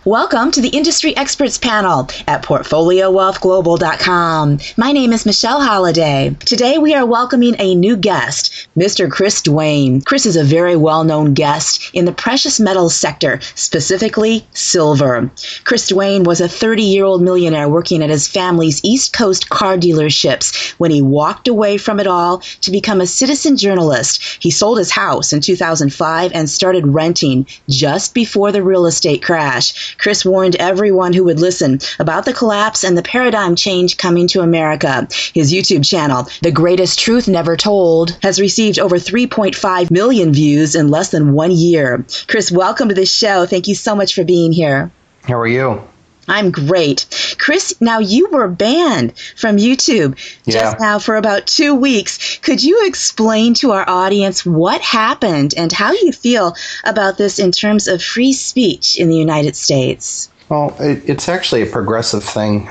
Welcome to the Industry Experts Panel at PortfolioWealthGlobal.com. My name is Michelle Holliday. Today we are welcoming a new guest, Mr. Chris Duane. Chris is a very well-known guest in the precious metals sector, specifically silver. Chris Duane was a 30-year-old millionaire working at his family's East Coast car dealerships when he walked away from it all to become a citizen journalist. He sold his house in 2005 and started renting just before the real estate crash. Chris warned everyone who would listen about the collapse and the paradigm change coming to America. His YouTube channel, The Greatest Truth Never Told, has received over 3.5 million views in less than 1 year. Chris, welcome to the show. Thank you so much for being here. How are you? I'm great. Chris, now you were banned from YouTube just now for about 2 weeks. Could you explain to our audience what happened and how you feel about this in terms of free speech in the United States? Well, it's actually a progressive thing.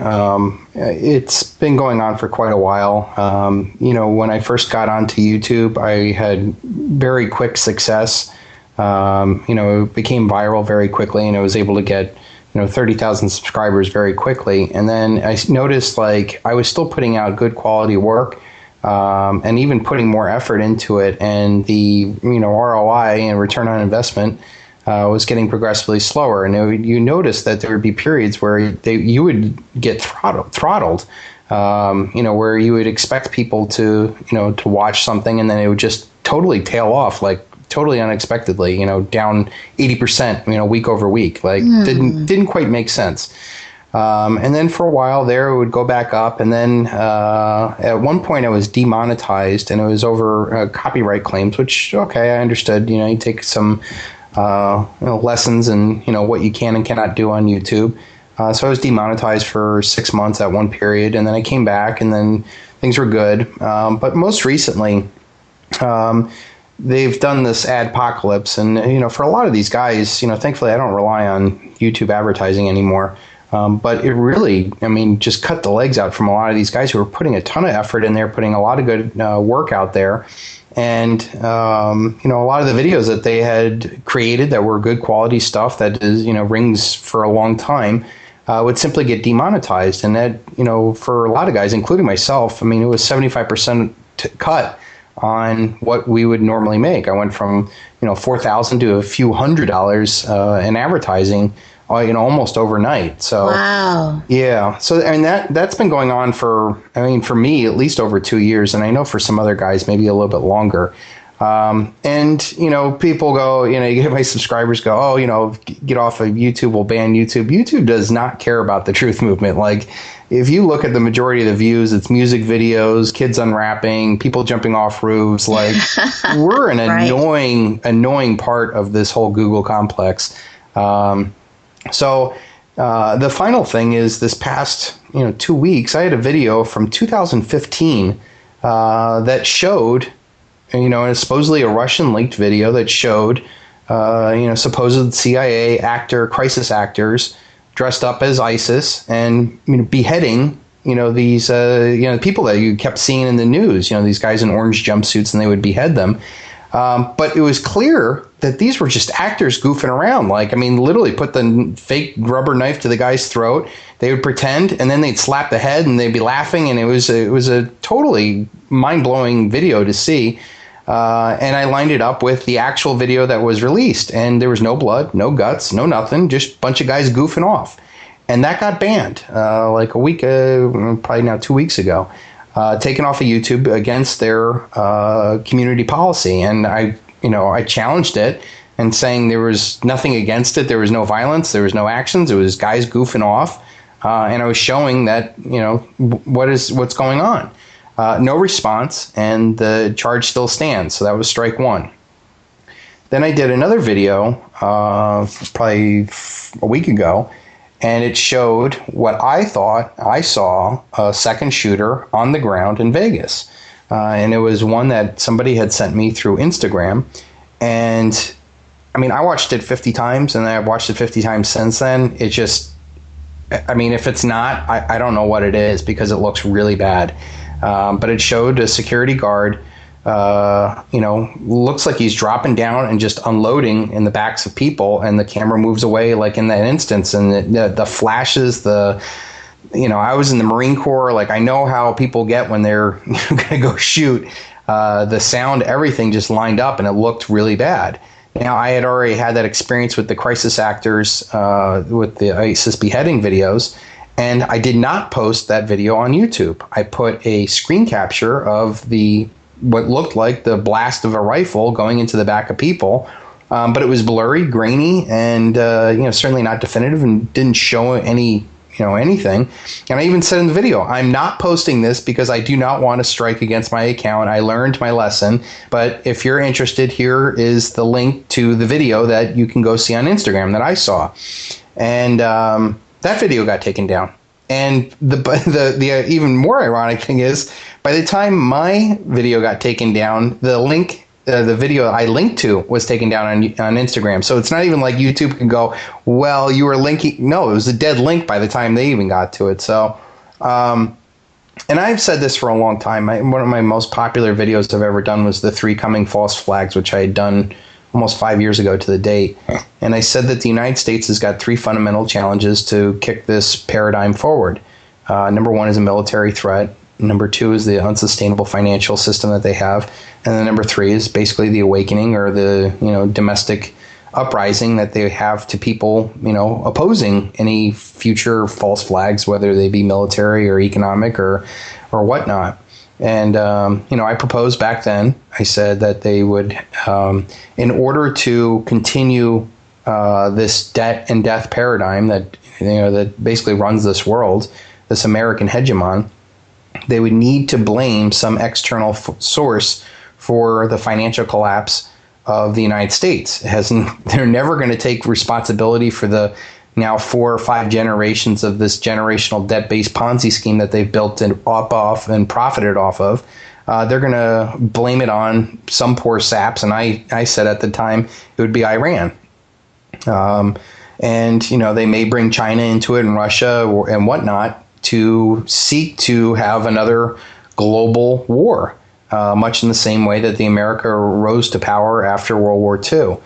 It's been going on for quite a while. When I first got onto YouTube, I had very quick success. It became viral very quickly, and I was able to get 30,000 subscribers very quickly. And then I noticed I was still putting out good quality work, and even putting more effort into it. And the, ROI and return on investment was getting progressively slower. And you noticed that there would be periods where you would get throttled, where you would expect people to watch something and then it would just totally tail off, totally unexpectedly, down 80%, week over week. Didn't quite make sense. And then for a while there, it would go back up. And then at one point I was demonetized, and it was over copyright claims, which, okay, I understood. You take some lessons and, what you can and cannot do on YouTube. So I was demonetized for 6 months at one period, and then I came back, and then things were good. But most recently, they've done this adpocalypse, and for a lot of these guys, thankfully I don't rely on YouTube advertising anymore. But it really, just cut the legs out from a lot of these guys who were putting a ton of effort in there, putting a lot of good work out there, and a lot of the videos that they had created that were good quality stuff that is rings for a long time would simply get demonetized, and that for a lot of guys, including myself, it was 75% cut on what we would normally make. I went from $4,000 to a few $100s in advertising, almost overnight. So wow, yeah. So and that's been going on for me at least over 2 years, and I know for some other guys maybe a little bit longer. And people go, you get my subscribers go, oh, get off of YouTube, we'll ban YouTube. YouTube does not care about the truth movement. If you look at the majority of the views, it's music videos, kids unwrapping, people jumping off roofs. We're an right. annoying part of this whole Google complex. So the final thing is this past 2 weeks, I had a video from 2015 that showed, supposedly a Russian leaked video that showed, supposed CIA crisis actors dressed up as ISIS and beheading, these people that you kept seeing in the news, these guys in orange jumpsuits, and they would behead them. But it was clear that these were just actors goofing around. Literally put the fake rubber knife to the guy's throat. They would pretend, and then they'd slap the head, and they'd be laughing. And it was a totally mind-blowing video to see. And I lined it up with the actual video that was released, and there was no blood, no guts, no nothing, just a bunch of guys goofing off. And that got banned a week, probably now 2 weeks ago, taken off of YouTube against their community policy. And I challenged it and saying there was nothing against it. There was no violence. There was no actions. It was guys goofing off. And I was showing that, what's going on. No response, and the charge still stands. So that was strike one. Then I did another video, probably a week ago, and it showed what I thought I saw a second shooter on the ground in Vegas. And it was one that somebody had sent me through Instagram. And I watched it 50 times, and I've watched it 50 times since then. It just, if it's not, I don't know what it is, because it looks really bad. But it showed a security guard looks like he's dropping down and just unloading in the backs of people, and the camera moves away like in that instance, and the flashes, I was in the Marine Corps, like I know how people get when they're going to go shoot. The sound, everything just lined up, and it looked really bad. Now, I had already had that experience with the crisis actors, with the ISIS beheading videos, and I did not post that video on YouTube. I put a screen capture of what looked like the blast of a rifle going into the back of people, but it was blurry, grainy, and certainly not definitive, and didn't show anything. And I even said in the video, I'm not posting this because I do not want to strike against my account. I learned my lesson. But if you're interested, here is the link to the video that you can go see on Instagram that I saw. And that video got taken down. And the even more ironic thing is, by the time my video got taken down, the video I linked to was taken down on Instagram. So it's not even like YouTube can go, well, you were linking. No, it was a dead link by the time they even got to it. So, and I've said this for a long time. One of my most popular videos I've ever done was the 3 coming false flags, which I had done almost 5 years ago to the date. And I said that the United States has got 3 fundamental challenges to kick this paradigm forward. Number 1 is a military threat. Number 2 is the unsustainable financial system that they have. And then number 3 is basically the awakening, or the domestic uprising that they have to people opposing any future false flags, whether they be military or economic or whatnot. And I proposed back then, I said that they would, in order to continue this debt and death paradigm that that basically runs this world, this American hegemon, they would need to blame some external source for the financial collapse of the United States. They're never going to take responsibility for the now 4 or 5 generations of this generational debt-based Ponzi scheme that they've built and off and profited off of. They're going to blame it on some poor saps, and I said at the time it would be Iran. And they may bring China into it and Russia and whatnot to seek to have another global war, much in the same way that the America rose to power after World War II.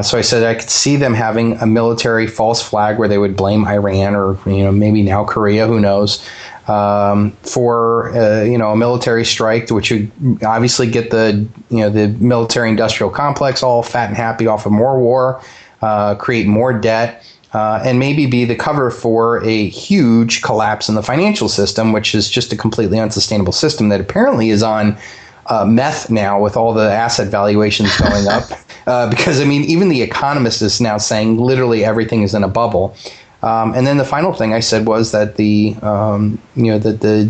So I said I could see them having a military false flag where they would blame Iran or maybe now Korea, who knows, for a military strike, which would obviously get the military industrial complex all fat and happy off of more war, create more debt. And maybe be the cover for a huge collapse in the financial system, which is just a completely unsustainable system that apparently is on meth now with all the asset valuations going up. Because, even The Economist is now saying literally everything is in a bubble. And then the final thing I said was that the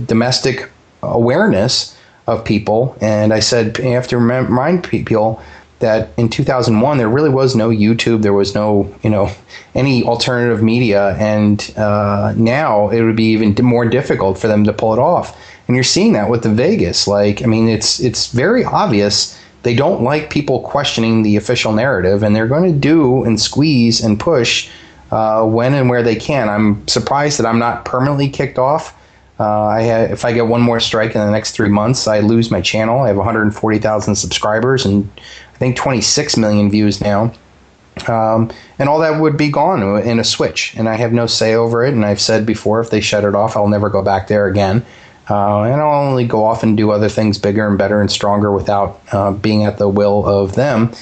domestic awareness of people, and I said you have to remind people that in 2001 there really was no YouTube, there was no any alternative media, and now it would be even more difficult for them to pull it off. And you're seeing that with the Vegas. It's very obvious they don't like people questioning the official narrative, and they're going to do and squeeze and push when and where they can. I'm surprised that I'm not permanently kicked off. If I get one more strike in the next 3 months, I lose my channel. I have 140,000 subscribers and I think 26 million views now. And all that would be gone in a switch, and I have no say over it. And I've said before, if they shut it off, I'll never go back there again. And I'll only go off and do other things bigger and better and stronger without being at the will of them.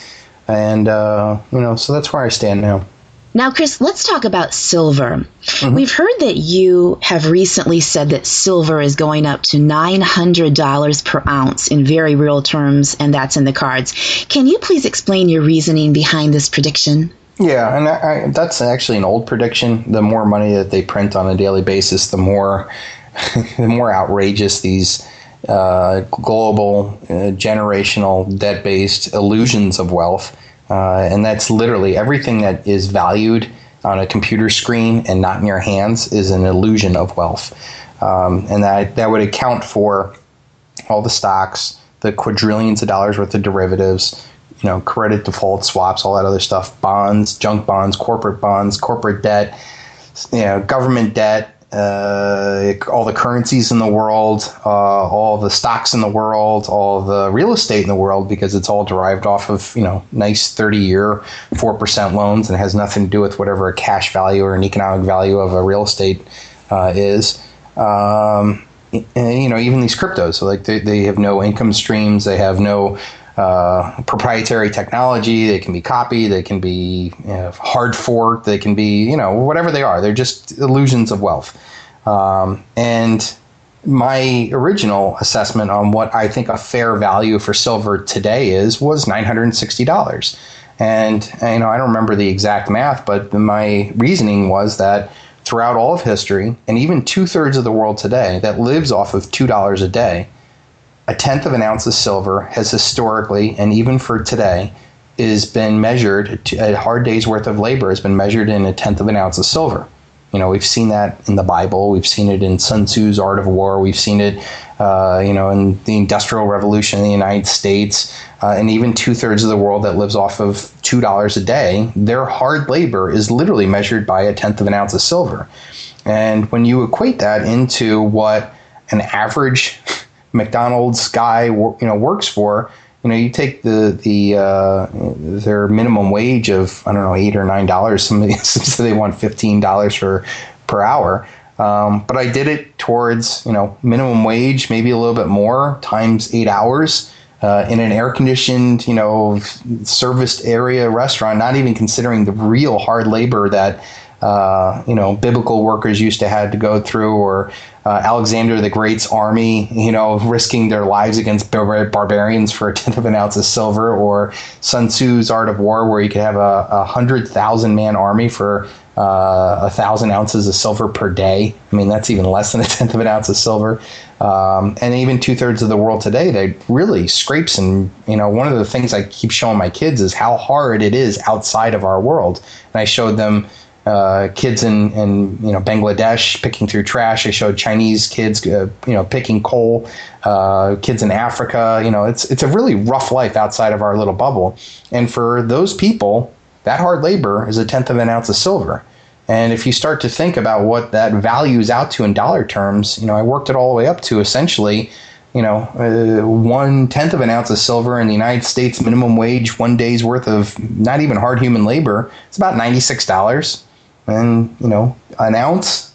And, so that's where I stand now. Now, Chris, let's talk about silver. Mm-hmm. We've heard that you have recently said that silver is going up to $900 per ounce in very real terms, and that's in the cards. Can you please explain your reasoning behind this prediction? Yeah, and that's actually an old prediction. The more money that they print on a daily basis, the more outrageous these global, generational, debt-based illusions of wealth. And that's literally everything that is valued on a computer screen and not in your hands is an illusion of wealth. And that would account for all the stocks, the quadrillions of dollars worth of derivatives, credit default swaps, all that other stuff, bonds, junk bonds, corporate debt, government debt, all the currencies in the world, all the stocks in the world, all the real estate in the world, because it's all derived off of, nice 30-year 4% loans and has nothing to do with whatever a cash value or an economic value of a real estate is. And, even these cryptos, so like they have no income streams, they have no proprietary technology. They can be copied, they can be hard forked, they can be, whatever they are. They're just illusions of wealth. And my original assessment on what I think a fair value for silver today was $960. And, I don't remember the exact math, but my reasoning was that throughout all of history, and even 2/3 of the world today that lives off of $2 a day, a tenth of an ounce of silver has historically, and even for today, is been measured, a hard day's worth of labor has been measured in a tenth of an ounce of silver. We've seen that in the Bible. We've seen it in Sun Tzu's Art of War. We've seen it, in the Industrial Revolution in the United States. And even 2/3 of the world that lives off of $2 a day, their hard labor is literally measured by a tenth of an ounce of silver. And when you equate that into what an average McDonald's guy, works for, you take their minimum wage of, I don't know, $8 or $9. Somebody so they want $15 per hour. But I did it towards, minimum wage, maybe a little bit more, times 8 hours in an air-conditioned, serviced area restaurant, not even considering the real hard labor that, biblical workers used to had to go through, or Alexander the Great's army, risking their lives against barbarians for a tenth of an ounce of silver, or Sun Tzu's Art of War, where you could have a 100,000-man army for 1,000 ounces of silver per day. I mean, that's even less than a tenth of an ounce of silver. And even 2/3 of the world today, they really scrapes. And, one of the things I keep showing my kids is how hard it is outside of our world. And I showed them kids in Bangladesh picking through trash. I showed Chinese kids, picking coal, kids in Africa. It's a really rough life outside of our little bubble. And for those people, that hard labor is a tenth of an ounce of silver. And if you start to think about what that values out to in dollar terms, I worked it all the way up to essentially, 1/10 of an ounce of silver in the United States minimum wage, 1 day's worth of not even hard human labor. It's about $96. And, an ounce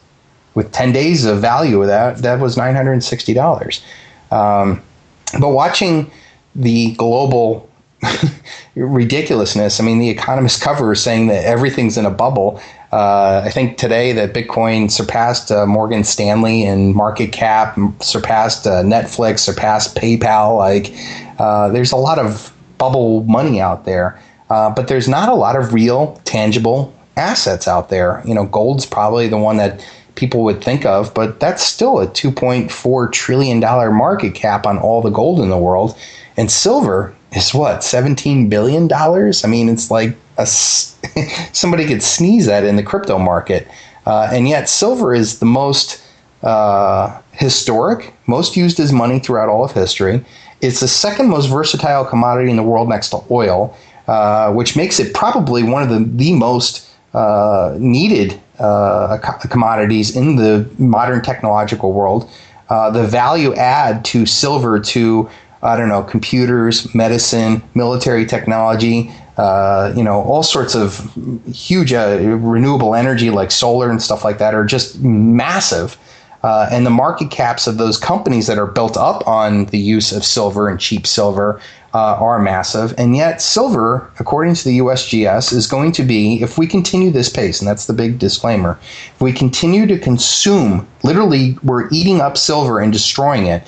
with 10 days of value of that was $960. But watching the global ridiculousness, the Economist cover is saying that everything's in a bubble. I think today that Bitcoin surpassed Morgan Stanley in market cap, surpassed Netflix, surpassed PayPal. There's a lot of bubble money out there, but there's not a lot of real, tangible assets out there. Gold's probably the one that people would think of, but that's still a $2.4 trillion market cap on all the gold in the world. And silver is what, $17 billion? It's like somebody could sneeze at in the crypto market. And yet silver is the most historic, most used as money throughout all of history. It's the second most versatile commodity in the world next to oil, which makes it probably one of the most needed commodities in the modern technological world. The value add to silver to, computers, medicine, military technology, all sorts of huge renewable energy like solar and stuff like that are just massive. And the market caps of those companies that are built up on the use of silver and cheap silver are massive. And yet silver, according to the USGS, is going to be, if we continue this pace, and that's the big disclaimer, if we continue to consume, literally we're eating up silver and destroying it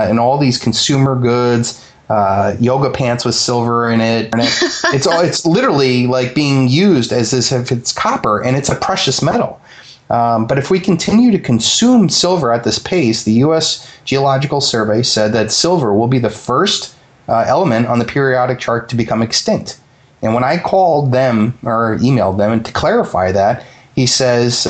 in all these consumer goods, yoga pants with silver in it. It's literally like being used as if it's copper, and it's a precious metal. But if we continue to consume silver at this pace, the U.S. Geological Survey said that silver will be the first element on the periodic chart to become extinct. And when I called them or emailed them and to clarify that, he says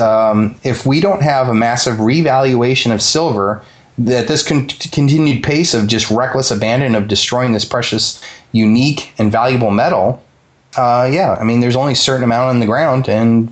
if we don't have a massive revaluation of silver, that this continued pace of just reckless abandon of destroying this precious, unique, and valuable metal, there's only a certain amount on the ground, and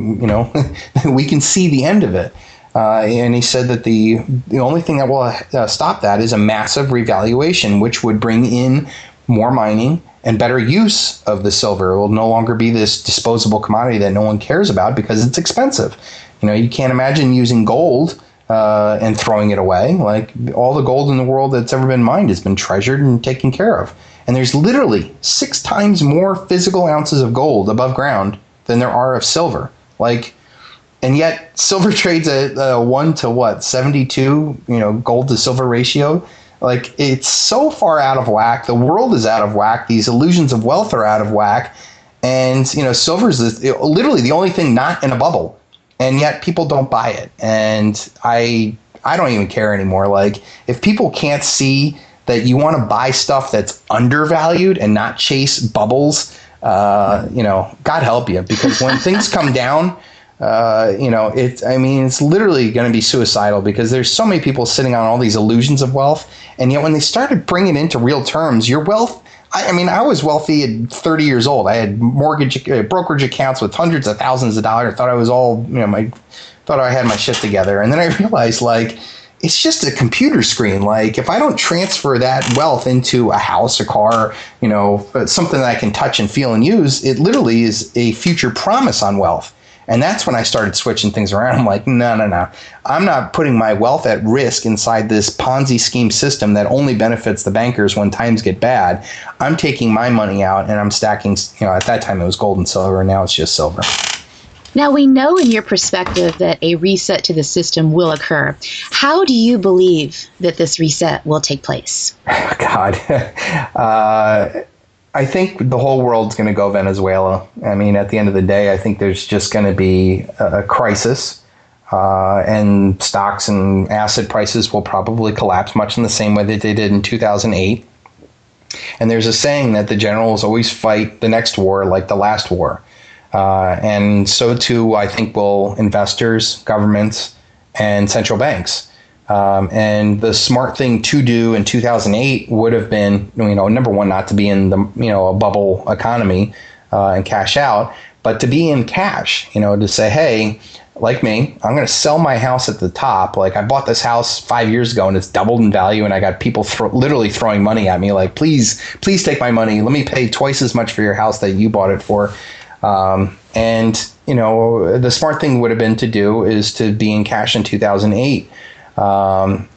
we can see the end of it. And he said that the only thing that will stop that is a massive revaluation, which would bring in more mining and better use of the silver. It will no longer be this disposable commodity that no one cares about because it's expensive. You can't imagine using gold and throwing it away. Like, all the gold in the world that's ever been mined has been treasured and taken care of. And there's literally 6 times more physical ounces of gold above ground than there are of silver. And yet silver trades at 1 to 72, gold to silver ratio. It's so far out of whack. The world is out of whack. These illusions of wealth are out of whack. And, silver is literally the only thing not in a bubble. And yet people don't buy it. And I don't even care anymore. If people can't see that you want to buy stuff that's undervalued and not chase bubbles, God help you. Because when things come down, it's literally going to be suicidal, because there's so many people sitting on all these illusions of wealth. And yet when they started bringing it into real terms, your wealth, I was wealthy at 30 years old. I had brokerage accounts with hundreds of thousands of dollars. I thought I was all, thought I had my shit together. And then I realized, it's just a computer screen. If I don't transfer that wealth into a house, a car, something that I can touch and feel and use, it literally is a future promise on wealth. And that's when I started switching things around. I'm like, no. I'm not putting my wealth at risk inside this Ponzi scheme system that only benefits the bankers when times get bad. I'm taking my money out and I'm stacking, at that time it was gold and silver, and now it's just silver. Now, we know in your perspective that a reset to the system will occur. How do you believe that this reset will take place? Oh, God. I think the whole world's going to go Venezuela. At the end of the day, I think there's just going to be a crisis, and stocks and asset prices will probably collapse much in the same way that they did in 2008. And there's a saying that the generals always fight the next war like the last war. And so too, I think, will investors, governments, and central banks. And the smart thing to do in 2008 would have been, number one, not to be in a bubble economy and cash out, but to be in cash, to say, hey, like me, I'm going to sell my house at the top. I bought this house 5 years ago and it's doubled in value. And I got people literally throwing money at me. Please take my money. Let me pay twice as much for your house that you bought it for. And the smart thing would have been to do is to be in cash in 2008. I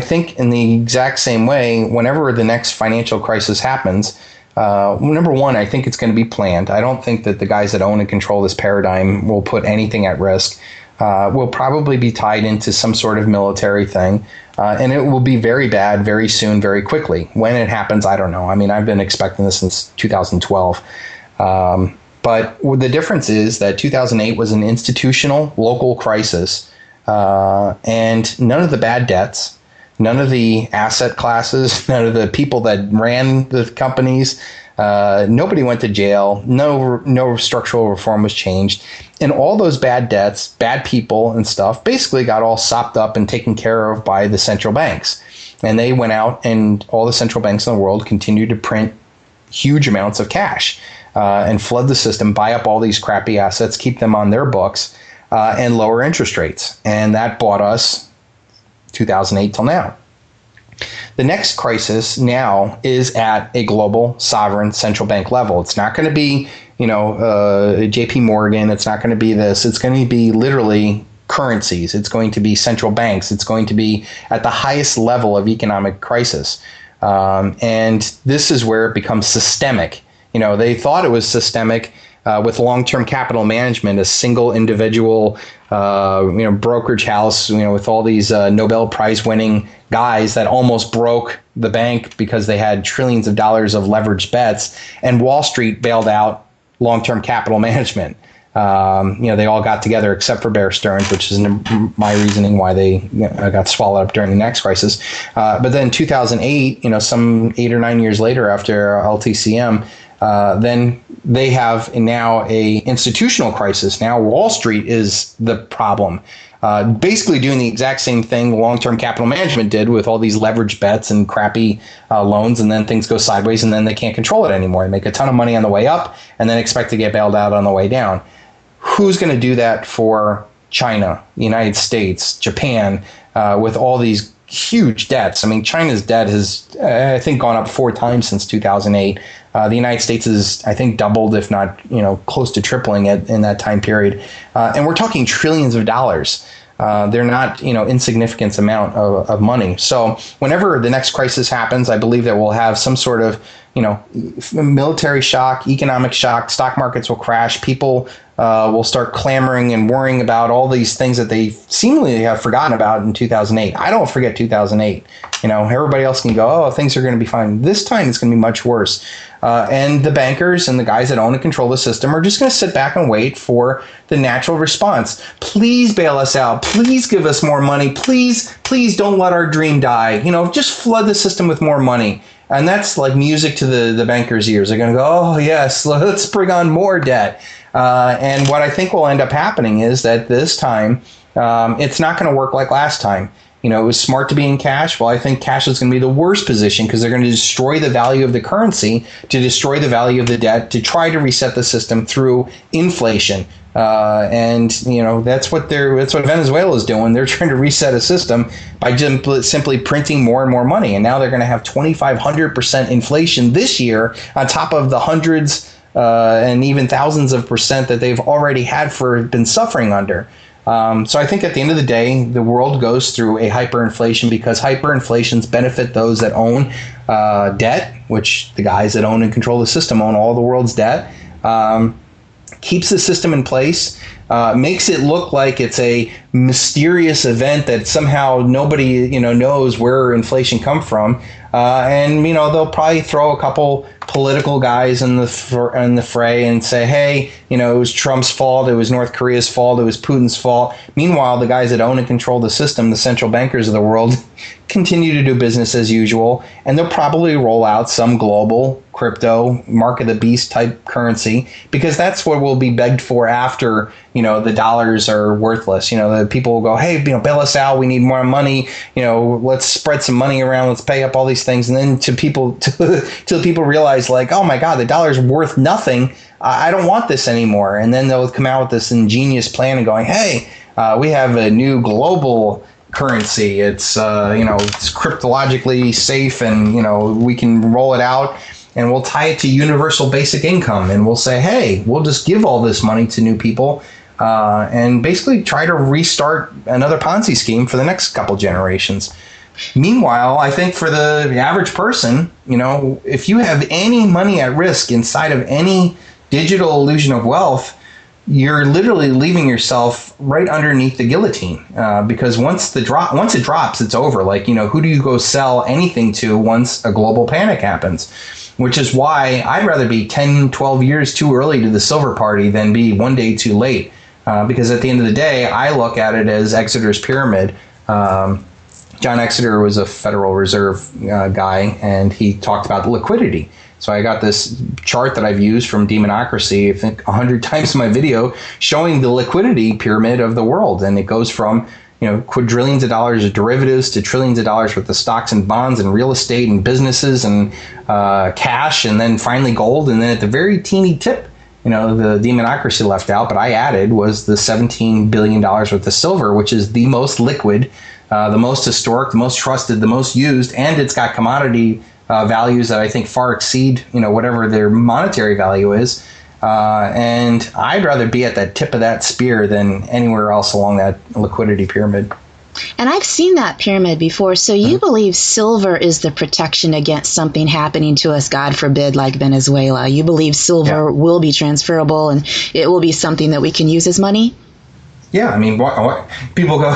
think in the exact same way, whenever the next financial crisis happens, number one, I think it's going to be planned. I don't think that the guys that own and control this paradigm will put anything at risk. Will probably be tied into some sort of military thing. And it will be very bad very soon, very quickly. When it happens, I don't know. I've been expecting this since 2012. But the difference is that 2008 was an institutional local crisis. And none of the bad debts, none of the asset classes, none of the people that ran the companies, nobody went to jail, no structural reform was changed. And all those bad debts, bad people and stuff basically got all sopped up and taken care of by the central banks. And they went out, and all the central banks in the world continued to print huge amounts of cash and flood the system, buy up all these crappy assets, keep them on their books. And lower interest rates. And that bought us 2008 till now. The next crisis now is at a global sovereign central bank level. It's not going to be, JP Morgan. It's not going to be this. It's going to be literally currencies. It's going to be central banks. It's going to be at the highest level of economic crisis. And this is where it becomes systemic. They thought it was systemic with long-term capital management, a single individual, brokerage house, with all these Nobel Prize-winning guys that almost broke the bank because they had trillions of dollars of leveraged bets, and Wall Street bailed out long-term capital management. They all got together except for Bear Stearns, which is my reasoning why they got swallowed up during the next crisis. But then 2008, some 8 or 9 years later after LTCM, then they have now a institutional crisis. Now Wall Street is the problem, basically doing the exact same thing long-term capital management did with all these leveraged bets and crappy loans, and then things go sideways, and then they can't control it anymore. They make a ton of money on the way up and then expect to get bailed out on the way down. Who's going to do that for China, the United States, Japan, with all these huge debts. I mean, China's debt has, I think, gone up 4 times since 2008. The United States is, I think, doubled, if not, close to tripling it in that time period. And we're talking trillions of dollars. They're not, insignificant amount of money. So whenever the next crisis happens, I believe that we'll have some sort of, military shock, economic shock, stock markets will crash, people will start clamoring and worrying about all these things that they seemingly have forgotten about in 2008. I don't forget 2008. Everybody else can go, oh, things are going to be fine. This time it's going to be much worse. And the bankers and the guys that own and control the system are just going to sit back and wait for the natural response. Please bail us out. Please give us more money. Please don't let our dream die. Just flood the system with more money. And that's like music to the bankers' ears. They're going to go, oh, yes, let's bring on more debt. And what I think will end up happening is that this time it's not going to work like last time. It was smart to be in cash. Well, I think cash is going to be the worst position because they're going to destroy the value of the currency, to destroy the value of the debt, to try to reset the system through inflation. And that's what Venezuela is doing. They're trying to reset a system by simply printing more and more money. And now they're going to have 2,500% inflation this year on top of the hundreds and even thousands of percent that they've already been suffering under. So I think at the end of the day, the world goes through a hyperinflation because hyperinflations benefit those that own debt, which the guys that own and control the system own all the world's debt. Keeps the system in place, makes it look like it's a mysterious event that somehow nobody knows where inflation come from, and they'll probably throw a couple political guys in the fray and say, hey, it was Trump's fault, it was North Korea's fault, it was Putin's fault. Meanwhile, the guys that own and control the system, the central bankers of the world, continue to do business as usual, and they'll probably roll out some global crypto mark of the beast type currency because that's what will be begged for after the dollars are worthless. The people will go, hey, bail us out, we need more money, let's spread some money around, let's pay up all these things, and then till people realize, like, oh my god, the dollar's worth nothing, I don't want this anymore. And then they'll come out with this ingenious plan and going, hey, we have a new global currency. It's it's cryptologically safe, and we can roll it out, and we'll tie it to universal basic income, and we'll say, hey, we'll just give all this money to new people, and basically try to restart another Ponzi scheme for the next couple generations. Meanwhile, I think for the average person, if you have any money at risk inside of any digital illusion of wealth, you're literally leaving yourself right underneath the guillotine, because once it drops, it's over. Like, who do you go sell anything to once a global panic happens? Which is why I'd rather be 10, 12 years too early to the silver party than be one day too late. Because at the end of the day, I look at it as Exeter's pyramid. John Exeter was a Federal Reserve guy, and he talked about liquidity. So I got this chart that I've used from Demonocracy, I think 100 times in my video, showing the liquidity pyramid of the world. And it goes from quadrillions of dollars of derivatives to trillions of dollars worth of stocks and bonds and real estate and businesses and cash, and then finally gold. And then at the very teeny tip, the Demonocracy left out, but I added, was the $17 billion worth of silver, which is the most liquid, the most historic, the most trusted, the most used, and it's got commodity values that I think far exceed, whatever their monetary value is. And I'd rather be at that tip of that spear than anywhere else along that liquidity pyramid. And I've seen that pyramid before. So you believe silver is the protection against something happening to us, God forbid, like Venezuela. You believe silver will be transferable and it will be something that we can use as money? Yeah, I mean, what people go,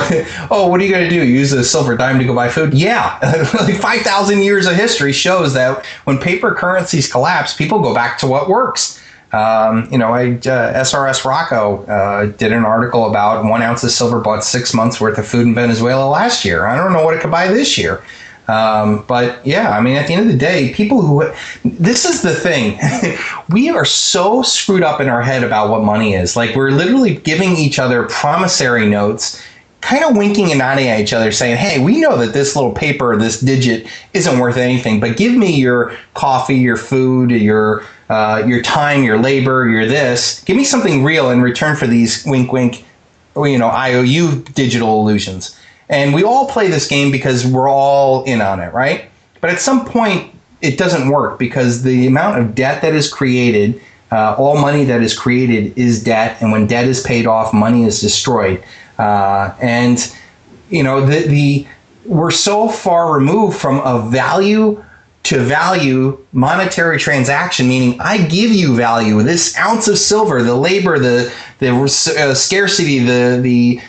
oh, what are you going to do? Use a silver dime to go buy food? Yeah, like 5,000 years of history shows that when paper currencies collapse, people go back to what works. SRS Rocco did an article about 1 ounce of silver bought 6 months worth of food in Venezuela last year. I don't know what it could buy this year. But yeah, I mean, at the end of the day, this is the thing. We are so screwed up in our head about what money is. Like, we're literally giving each other promissory notes, kind of winking and nodding at each other, saying, hey, we know that this little paper, this digit isn't worth anything, but give me your coffee, your food, your time, your labor, your this. Give me something real in return for these wink, wink IOU digital illusions. And we all play this game because we're all in on it, right? But at some point, it doesn't work because the amount of debt that is created, all money that is created is debt. And when debt is paid off, money is destroyed. We're so far removed from a value to value monetary transaction, meaning I give you value, this ounce of silver, the labor, the scarcity, the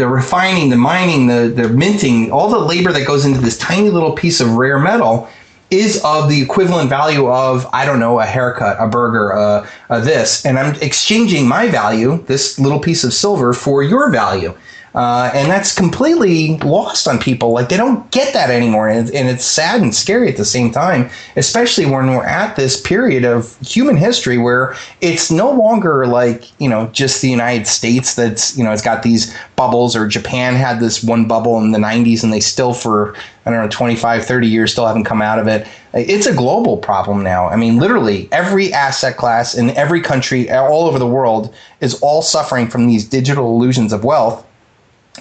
refining, the mining, the minting, all the labor that goes into this tiny little piece of rare metal is of the equivalent value of, I don't know, a haircut, a burger, this. And I'm exchanging my value, this little piece of silver, for your value. And that's completely lost on people. Like, they don't get that anymore. And it's sad and scary at the same time, especially when we're at this period of human history where it's no longer like, just the United States that's, it's got these bubbles, or Japan had this one bubble in the 90s and they still for, 25, 30 years still haven't come out of it. It's a global problem now. I mean, literally every asset class in every country all over the world is all suffering from these digital illusions of wealth.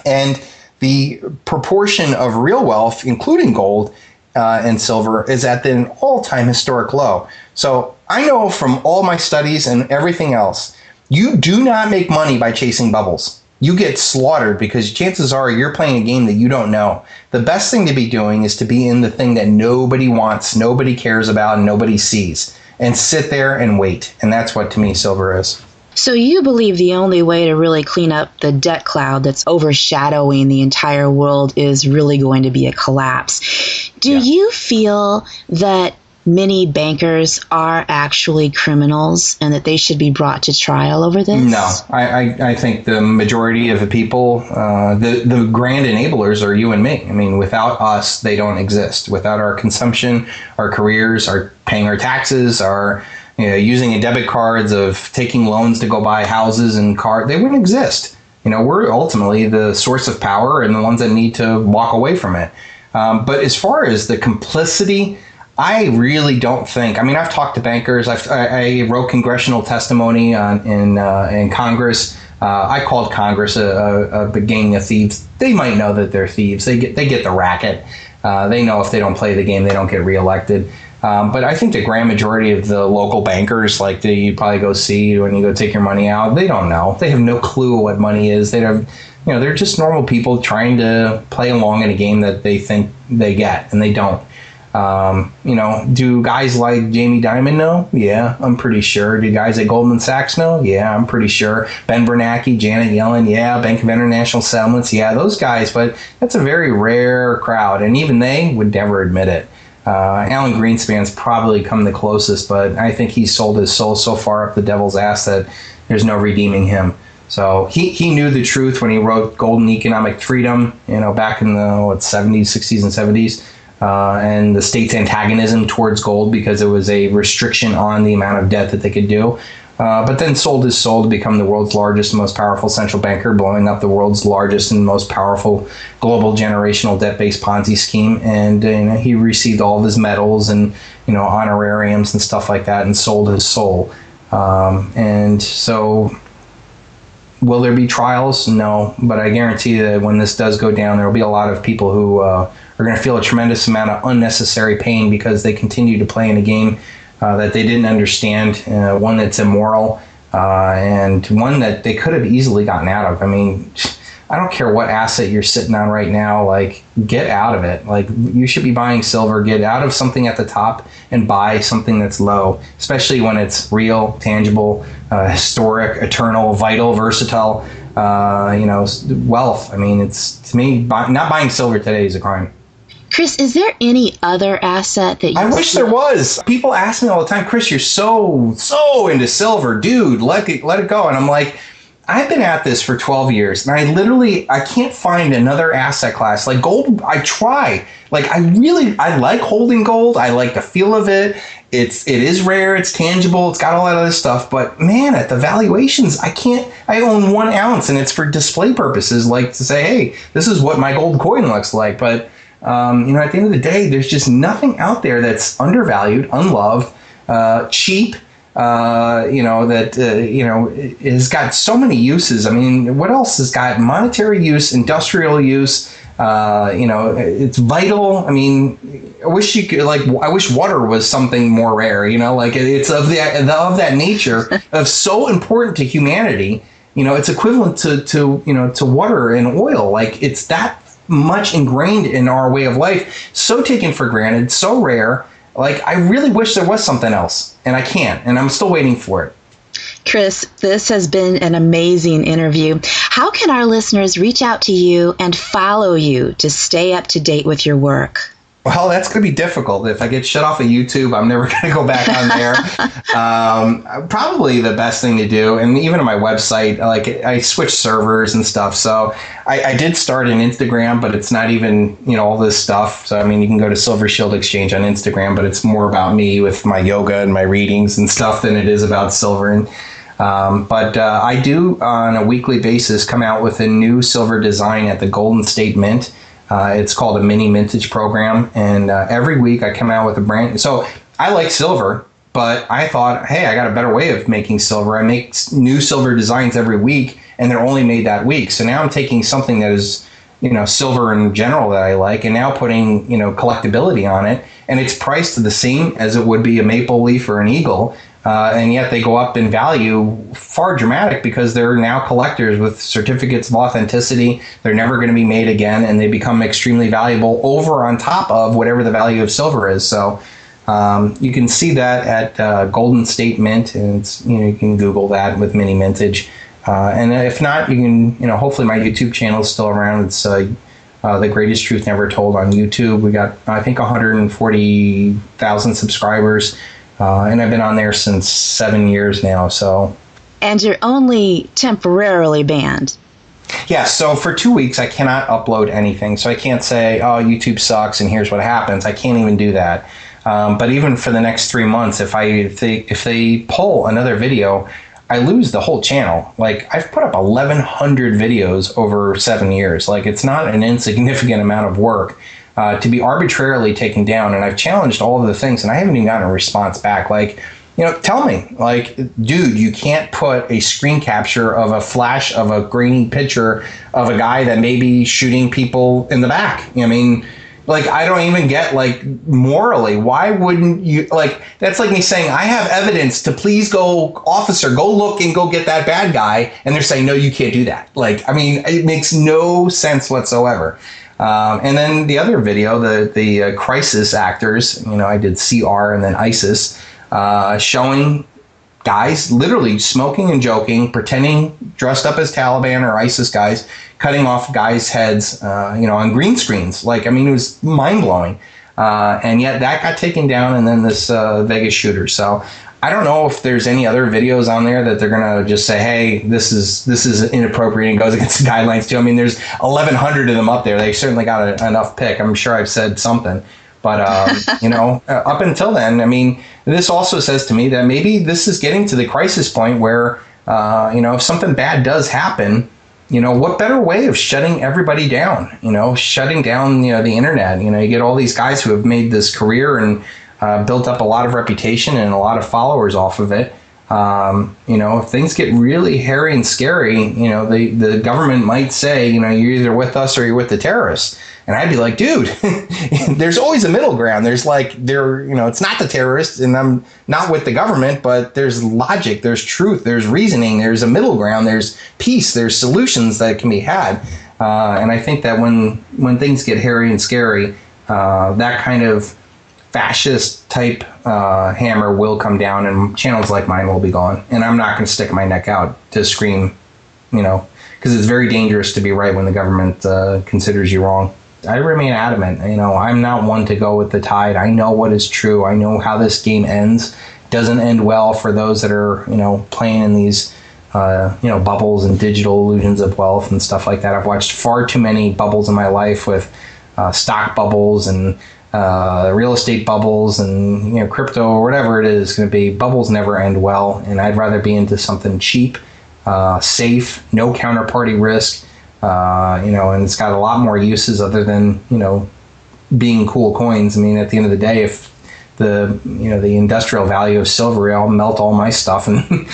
And the proportion of real wealth, including gold and silver, is at an all-time historic low. So I know from all my studies and everything else, you do not make money by chasing bubbles. You get slaughtered because chances are you're playing a game that you don't know. The best thing to be doing is to be in the thing that nobody wants, nobody cares about, and nobody sees, and sit there and wait. And that's what, to me, silver is. So you believe the only way to really clean up the debt cloud that's overshadowing the entire world is really going to be a collapse. Do you feel that many bankers are actually criminals and that they should be brought to trial over this? No, I think the majority of the people, the grand enablers are you and me. I mean, without us, they don't exist. Without our consumption, our careers, our paying our taxes, our using debit cards, of taking loans to go buy houses and cars, they wouldn't exist. We're ultimately the source of power and the ones that need to walk away from it. But as far as the complicity, I really don't think. I mean, I've talked to bankers. I wrote congressional testimony in Congress. I called Congress a gang of thieves. They might know that they're thieves. They get the racket. They know if they don't play the game, they don't get reelected. But I think the grand majority of the local bankers, like you probably go see when you go take your money out, they don't know. They have no clue what money is. They don't, they're just normal people trying to play along in a game that they think they get, and they don't. Do guys like Jamie Dimon know? Yeah, I'm pretty sure. Do guys at Goldman Sachs know? Yeah, I'm pretty sure. Ben Bernanke, Janet Yellen, yeah. Bank of International Settlements, yeah, those guys. But that's a very rare crowd, and even they would never admit it. Alan Greenspan's probably come the closest, but I think he sold his soul so far up the devil's ass that there's no redeeming him. So he knew the truth when he wrote Golden Economic Freedom, back in the 70s, 60s, and 70s, and the state's antagonism towards gold because it was a restriction on the amount of debt that they could do. But then sold his soul to become the world's largest and most powerful central banker, blowing up the world's largest and most powerful global generational debt-based Ponzi scheme. And he received all of his medals and honorariums and stuff like that, and sold his soul. And so, will there be trials? No, but I guarantee that when this does go down, there will be a lot of people who are going to feel a tremendous amount of unnecessary pain because they continue to play in a game that they didn't understand, one that's immoral, and one that they could have easily gotten out of. I mean, I don't care what asset you're sitting on right now, like, get out of it. Like, you should be buying silver, get out of something at the top and buy something that's low, especially when it's real, tangible, historic, eternal, vital, versatile, wealth. I mean, it's, to me, not buying silver today is a crime. Chris, is there any other asset that you... I wish there was. People ask me all the time, Chris, you're so into silver. Dude, let it go. And I'm like, I've been at this for 12 years, and I can't find another asset class. Like gold, I try. Like, I like holding gold. I like the feel of it. It is rare. It's tangible. It's got all that other stuff. But, man, at the valuations, I own 1 ounce, and it's for display purposes, like to say, hey, this is what my gold coin looks like. But... at the end of the day, there's just nothing out there that's undervalued, unloved, cheap, has got so many uses. I mean, what else has got monetary use, industrial use? It's vital. I mean, I wish water was something more rare, it's of that nature of so important to humanity. It's equivalent to water and oil. Like, it's that much ingrained in our way of life, so taken for granted, so rare. Like, I really wish there was something else, and I can't, and I'm still waiting for it. Chris, this has been an amazing interview. How can our listeners reach out to you and follow you to stay up to date with your work? Well, that's going to be difficult. If I get shut off of YouTube, I'm never going to go back on there. Probably the best thing to do, and even on my website, like, I switched servers and stuff. So I did start an Instagram, but it's not even, all this stuff. So, I mean, you can go to Silver Shield Exchange on Instagram, but it's more about me with my yoga and my readings and stuff than it is about silver. And But I do, on a weekly basis, come out with a new silver design at the Golden State Mint. It's called a mini mintage program, and every week I come out with a brand. So I like silver, but I thought, hey, I got a better way of making silver. I make new silver designs every week, and they're only made that week. So now I'm taking something that is, silver in general that I like, and now putting, collectability on it, and it's priced the same as it would be a maple leaf or an eagle. And yet they go up in value far dramatic because they're now collectors with certificates of authenticity. They're never going to be made again, and they become extremely valuable over on top of whatever the value of silver is. So you can see that at Golden State Mint, and it's, you can Google that with mini mintage. And if not, you can, hopefully my YouTube channel is still around. It's The Greatest Truth Never Told on YouTube. We got, I think, 140,000 subscribers. And I've been on there since 7 years now. So, and you're only temporarily banned. Yeah, so for 2 weeks I cannot upload anything. So I can't say, oh, YouTube sucks and here's what happens. I can't even do that. But even for the next 3 months, if they pull another video, I lose the whole channel. Like, I've put up 1,100 videos over 7 years. Like, it's not an insignificant amount of work. To be arbitrarily taken down, and I've challenged all of the things, and I haven't even gotten a response back. Like, tell me, like, dude, you can't put a screen capture of a flash of a grainy picture of a guy that may be shooting people in the back. I mean, like, I don't even get, like, morally, why wouldn't you, like, that's like me saying, I have evidence to please go, officer, go look and go get that bad guy, and they're saying, no, you can't do that. Like, I mean, it makes no sense whatsoever. And then the other video, the crisis actors, I did CR and then ISIS, showing guys literally smoking and joking, pretending dressed up as Taliban or ISIS guys, cutting off guys' heads, on green screens. Like, I mean, it was mind blowing. And yet that got taken down, and then this Vegas shooter. So I don't know if there's any other videos on there that they're going to just say, hey, this is inappropriate and goes against the guidelines too. I mean, there's 1,100 of them up there. They certainly got enough pick. I'm sure I've said something. But, up until then, I mean, this also says to me that maybe this is getting to the crisis point where, if something bad does happen, what better way of shutting everybody down, shutting down, the internet. You get all these guys who have made this career and built up a lot of reputation and a lot of followers off of it. If things get really hairy and scary, the government might say, you're either with us or you're with the terrorists. And I'd be like, dude, there's always a middle ground. There's it's not the terrorists and I'm not with the government, but there's logic, there's truth, there's reasoning, there's a middle ground, there's peace, there's solutions that can be had. And I think that when things get hairy and scary, that kind of fascist type hammer will come down, and channels like mine will be gone. And I'm not going to stick my neck out to scream, because it's very dangerous to be right when the government considers you wrong. I remain adamant. I'm not one to go with the tide. I know what is true. I know how this game ends. It doesn't end well for those that are, playing in these, bubbles and digital illusions of wealth and stuff like that. I've watched far too many bubbles in my life with stock bubbles and real estate bubbles and crypto or whatever it is going to be. Bubbles never end well, and I'd rather be into something cheap, safe, no counterparty risk, and it's got a lot more uses other than being cool coins. I mean, at the end of the day, if the industrial value of silver, I'll melt all my stuff and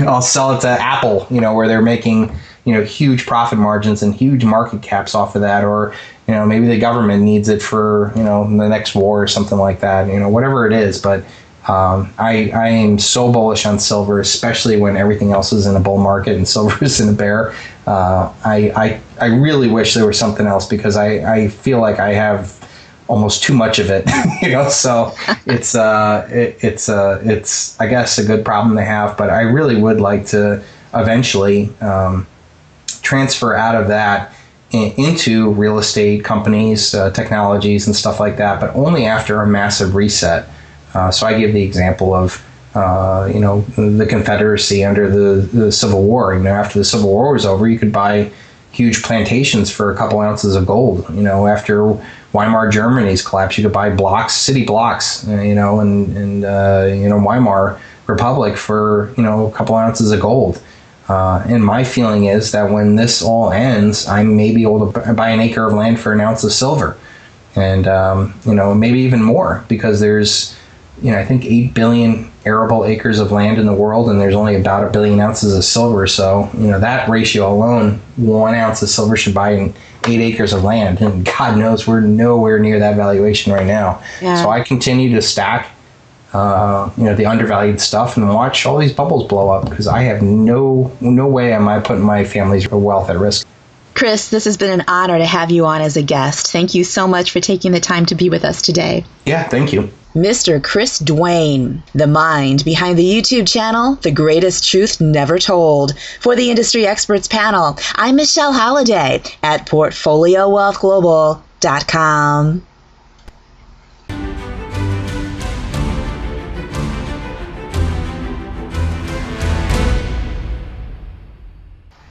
I'll sell it to Apple, where they're making, huge profit margins and huge market caps off of that. Or, maybe the government needs it for, the next war or something like that, whatever it is. But I am so bullish on silver, especially when everything else is in a bull market and silver is in a bear. I really wish there was something else, because I feel like I have almost too much of it, so it's I guess a good problem to have, but I really would like to eventually transfer out of that into real estate companies, technologies and stuff like that, but only after a massive reset. So I give the example of the Confederacy under the Civil War. After the Civil War was over, you could buy huge plantations for a couple ounces of gold. After Weimar Germany's collapse, you could buy city blocks, and Weimar Republic for, a couple ounces of gold. And my feeling is that when this all ends, I may be able to buy an acre of land for an ounce of silver, and maybe even more, because there's, I think 8 billion arable acres of land in the world, and there's only about 1 billion ounces of silver. So, that ratio alone, 1 ounce of silver should buy 8 acres of land. And God knows we're nowhere near that valuation right now. Yeah. So I continue to stack, the undervalued stuff and watch all these bubbles blow up, because I have no way am I putting my family's wealth at risk. Chris, this has been an honor to have you on as a guest. Thank you so much for taking the time to be with us today. Yeah, thank you. Mr. Chris Duane, the mind behind the YouTube channel, The Greatest Truth Never Told. For the Industry Experts Panel, I'm Michelle Holliday at PortfolioWealthGlobal.com.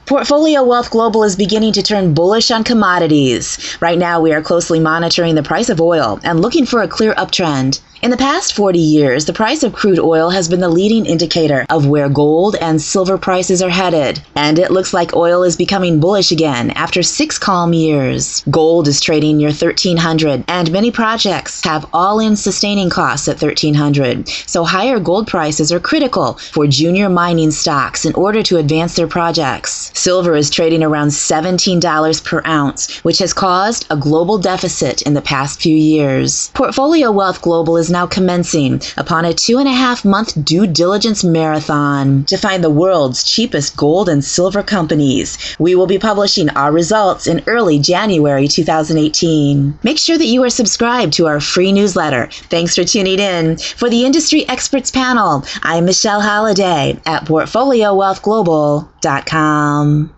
Portfolio Wealth Global is beginning to turn bullish on commodities. Right now, we are closely monitoring the price of oil and looking for a clear uptrend. In the past 40 years, the price of crude oil has been the leading indicator of where gold and silver prices are headed, and it looks like oil is becoming bullish again after 6 calm years. Gold is trading near $1,300, and many projects have all-in sustaining costs at $1,300, so higher gold prices are critical for junior mining stocks in order to advance their projects. Silver is trading around $17 per ounce, which has caused a global deficit in the past few years. Portfolio Wealth Global is now commencing upon a 2.5-month due diligence marathon to find the world's cheapest gold and silver companies. We will be publishing our results in early January 2018. Make sure that you are subscribed to our free newsletter. Thanks for tuning in. For the Industry Experts Panel, I'm Michelle Holliday at PortfolioWealthGlobal.com.